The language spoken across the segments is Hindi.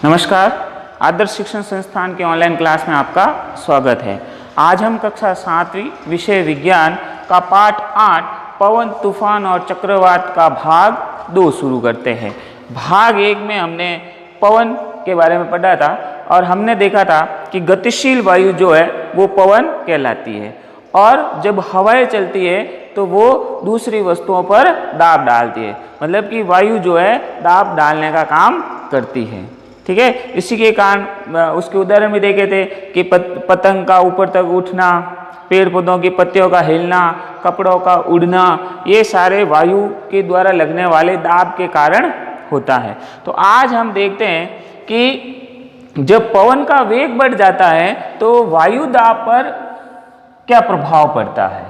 नमस्कार, आदर्श शिक्षण संस्थान के ऑनलाइन क्लास में आपका स्वागत है। आज हम कक्षा 7वीं विषय विज्ञान का पाठ 8 पवन, तूफान और चक्रवात का भाग 2 शुरू करते हैं। भाग 1 में हमने पवन के बारे में पढ़ा था और हमने देखा था कि गतिशील वायु जो है वो पवन कहलाती है और जब हवाएं चलती है तो वो दूसरी वस्तुओं पर दाब डालती है, मतलब कि वायु जो है दाब डालने का काम करती है। ठीक है, इसी के कारण उसके उदाहरण भी देखे थे कि पतंग का ऊपर तक उठना, पेड़ पौधों की पत्तियों का हिलना, कपड़ों का उड़ना, ये सारे वायु के द्वारा लगने वाले दाब के कारण होता है। तो आज हम देखते हैं कि जब पवन का वेग बढ़ जाता है तो वायु दाब पर क्या प्रभाव पड़ता है।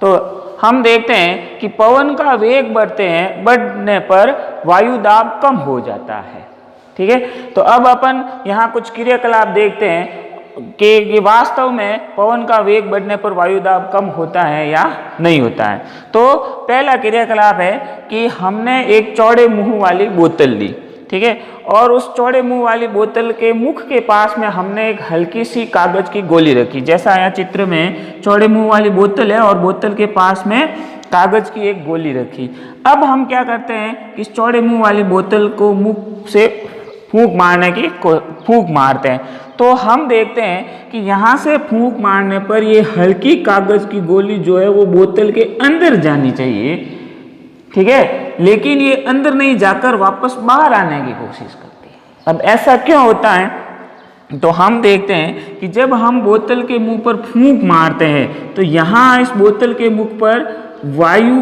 तो हम देखते हैं कि पवन का वेग बढ़ने पर वायु दाब कम हो जाता है। ठीक है, तो अब अपन यहाँ कुछ क्रियाकलाप देखते हैं कि वास्तव में पवन का वेग बढ़ने पर वायु दाब कम होता है या नहीं होता है। तो पहला क्रियाकलाप है कि हमने एक चौड़े मुंह वाली बोतल ली, ठीक है, और उस चौड़े मुंह वाली बोतल के मुख के पास में हमने एक हल्की सी कागज की गोली रखी। जैसा यहाँ चित्र में चौड़े मुंह वाली बोतल है और बोतल के पास में कागज की एक गोली रखी। अब हम क्या करते हैं कि इस चौड़े मुंह वाली बोतल को मुख से फूंक मारते हैं। तो हम देखते हैं कि यहाँ से फूंक मारने पर ये हल्की कागज की गोली जो है वो बोतल के अंदर जानी चाहिए, ठीक है, लेकिन ये अंदर नहीं जाकर वापस बाहर आने की कोशिश करती है। अब ऐसा क्यों होता है? तो हम देखते हैं कि जब हम बोतल के मुंह पर फूंक मारते हैं तो यहाँ इस बोतल के मुख पर वायु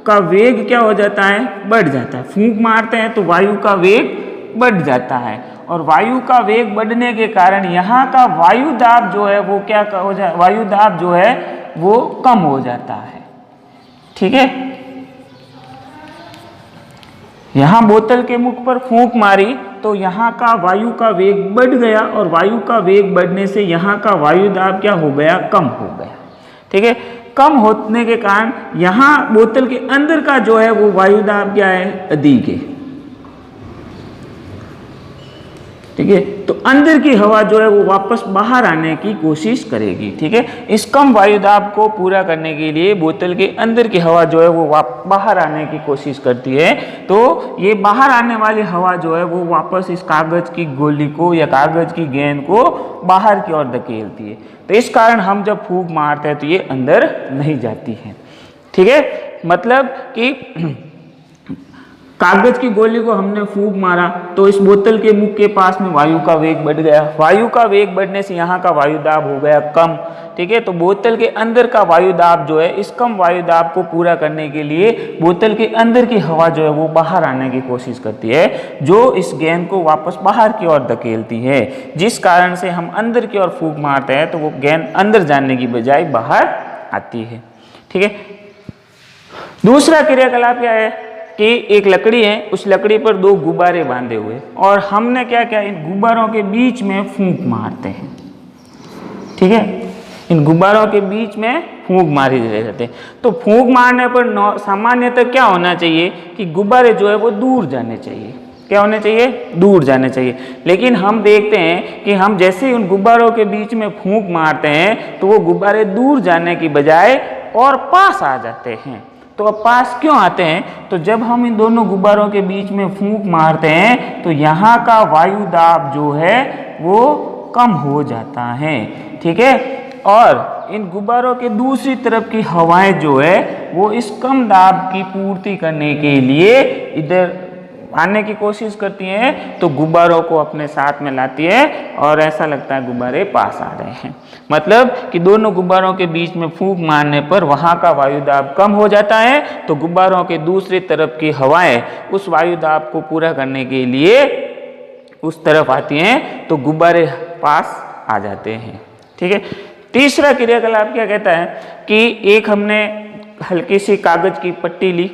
का वेग क्या हो जाता है? बढ़ जाता है। फूंक मारते हैं तो वायु का वेग बढ़ जाता है और वायु का वेग बढ़ने के कारण यहाँ का वायु दाब जो है वो क्या हो जाए, वायु दाब जो है वो कम हो जाता है। ठीक है, यहाँ बोतल के मुख पर फूंक मारी तो यहाँ का वायु का वेग बढ़ गया और वायु का वेग बढ़ने से यहाँ का वायु दाब क्या हो गया? कम हो गया। ठीक है, कम होने के कारण यहाँ बोतल के अंदर का जो है वो वायु दाब क्या है? अधिक है। ठीक है, तो अंदर की हवा जो है वो वापस बाहर आने की कोशिश करेगी। ठीक है, इस कम वायु दाब को पूरा करने के लिए बोतल के अंदर की हवा जो है वो बाहर आने की कोशिश करती है। तो ये बाहर आने वाली हवा जो है वो वापस इस कागज की गोली को या कागज की गेंद को बाहर की ओर धकेलती है। तो इस कारण हम जब फूंक मारते हैं तो ये अंदर नहीं जाती है। ठीक है, मतलब कि कागज की गोली को हमने फूंक मारा तो इस बोतल के मुख के पास में वायु का वेग बढ़ गया। वायु का वेग बढ़ने से यहाँ का वायु दाब हो गया कम। ठीक है, तो बोतल के अंदर का वायु दाब जो है, इस कम वायु दाब को पूरा करने के लिए बोतल के अंदर की हवा जो है वो बाहर आने की कोशिश करती है, जो इस गेंद को वापस बाहर की ओर धकेलती है, जिस कारण से हम अंदर की ओर फूंक मारते हैं तो वो गेंद अंदर जाने की बजाय बाहर आती है। ठीक है, दूसरा क्रियाकलाप क्या है कि एक लकड़ी है, उस लकड़ी पर 2 गुब्बारे बांधे हुए और हमने क्या किया, इन गुब्बारों के बीच में फूंक मारते हैं। ठीक है, इन गुब्बारों के बीच में फूंक मारी जाते हैं। तो फूंक मारने पर सामान्यतः क्या होना चाहिए कि गुब्बारे जो है वो दूर जाने चाहिए। क्या होने चाहिए? दूर जाने चाहिए। लेकिन हम देखते हैं कि हम जैसे ही उन गुब्बारों के बीच में फूंक मारते हैं तो वो गुब्बारे दूर जाने की बजाय और पास आ जाते हैं। तो अब पास क्यों आते हैं? तो जब हम इन दोनों गुब्बारों के बीच में फूंक मारते हैं तो यहाँ का वायु दाब जो है वो कम हो जाता है। ठीक है, और इन गुब्बारों के दूसरी तरफ की हवाएं जो है वो इस कम दाब की पूर्ति करने के लिए इधर आने की कोशिश करती हैं, तो गुब्बारों को अपने साथ में लाती है और ऐसा लगता है गुब्बारे पास आ रहे हैं। मतलब कि दोनों गुब्बारों के बीच में फूंक मारने पर वहाँ का वायु दाब कम हो जाता है, तो गुब्बारों के दूसरी तरफ की हवाएं उस वायु दाब को पूरा करने के लिए उस तरफ आती हैं, तो गुब्बारे पास आ जाते हैं। ठीक है, तीसरा क्रियाकलाप क्या कहता है कि एक हमने हल्की सी कागज की पट्टी ली।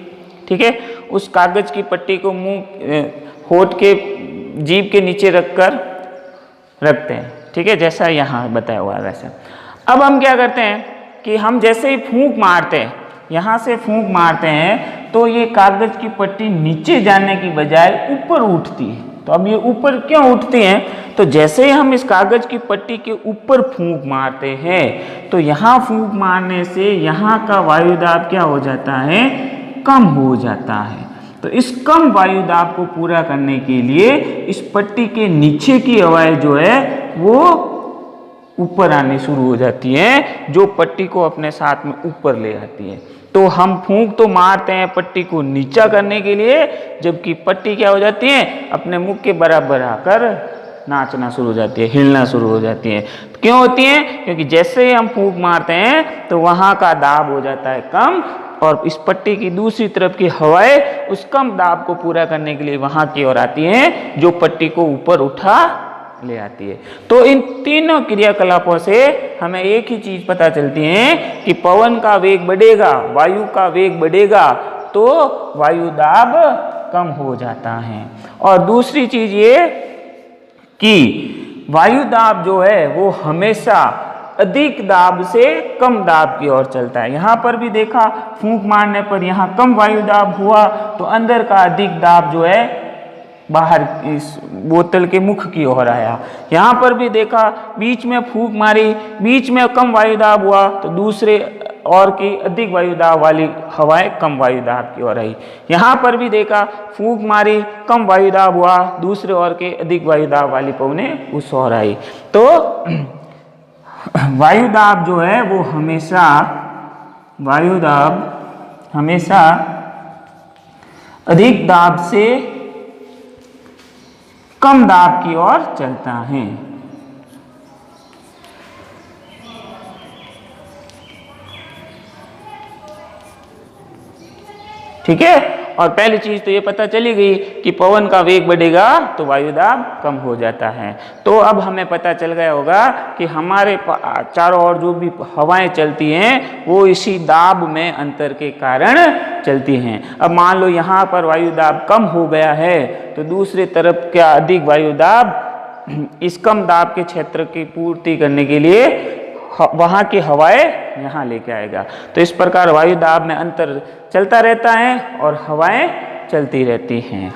ठीक है, उस कागज की पट्टी को होठ के जीभ के नीचे रखते हैं। ठीक है, जैसा यहाँ बताया हुआ है वैसे। अब हम क्या करते हैं कि हम जैसे ही फूंक मारते हैं, यहाँ से फूंक मारते हैं तो ये कागज की पट्टी नीचे जाने की बजाय ऊपर उठती है। तो अब ये ऊपर क्यों उठती हैं? तो जैसे ही हम इस कागज की पट्टी के ऊपर फूंक मारते हैं तो यहाँ फूंक मारने से यहाँ का वायु दाब क्या हो जाता है? कम हो जाता है। तो इस कम वायु दाब को पूरा करने के लिए इस पट्टी के नीचे की हवाएं जो है वो ऊपर आनी शुरू हो जाती हैं, जो पट्टी को अपने साथ में ऊपर ले आती है। तो हम फूंक तो मारते हैं पट्टी को नीचा करने के लिए, जबकि पट्टी क्या हो जाती है? अपने मुख के बराबर आकर नाचना शुरू हो जाती है, हिलना शुरू हो जाती है। क्यों होती है? क्योंकि जैसे ही हम फूंक मारते हैं तो वहाँ का दाब हो जाता है कम, और इस पट्टी की दूसरी तरफ की हवाएं उस कम दाब को पूरा करने के लिए वहाँ की ओर आती हैं, जो पट्टी को ऊपर उठा ले आती है। तो इन तीनों क्रियाकलापों से हमें एक ही चीज पता चलती है कि पवन का वेग बढ़ेगा, वायु का वेग बढ़ेगा तो वायु दाब कम हो जाता है। और दूसरी चीज ये कि वायु दाब जो है वो हमेशा अधिक दाब से कम दाब की ओर चलता है। यहाँ पर भी देखा, फूंक मारने पर यहाँ कम वायु दाब हुआ तो अंदर का अधिक दाब जो है बाहर इस बोतल के मुख की ओर आया। यहाँ पर भी देखा, बीच में फूंक मारी, बीच में कम वायु दाब हुआ तो दूसरे और की अधिक वायु दाब वाली हवाएं कम वायु दाब की ओर आई। यहाँ पर भी देखा, फूंक मारी, कम वायु दाब हुआ, दूसरे और के अधिक वायु दाब वाली पवनें उस ओर आई। तो वायु दाब जो है वो हमेशा, वायु दाब हमेशा अधिक दाब से कम दाब की ओर चलता है। ठीक है। और पहली चीज तो ये पता चली गई कि पवन का वेग बढ़ेगा तो वायु दाब कम हो जाता है। तो अब हमें पता चल गया होगा कि हमारे चारों ओर जो भी हवाएं चलती हैं वो इसी दाब में अंतर के कारण चलती हैं। अब मान लो यहाँ पर वायु दाब कम हो गया है तो दूसरी तरफ क्या अधिक वायु दाब इस कम दाब के क्षेत्र की पूर्ति करने के लिए वहाँ की हवाएं यहाँ लेके आएगा। तो इस प्रकार वायु दाब में अंतर चलता रहता है और हवाएं चलती रहती हैं।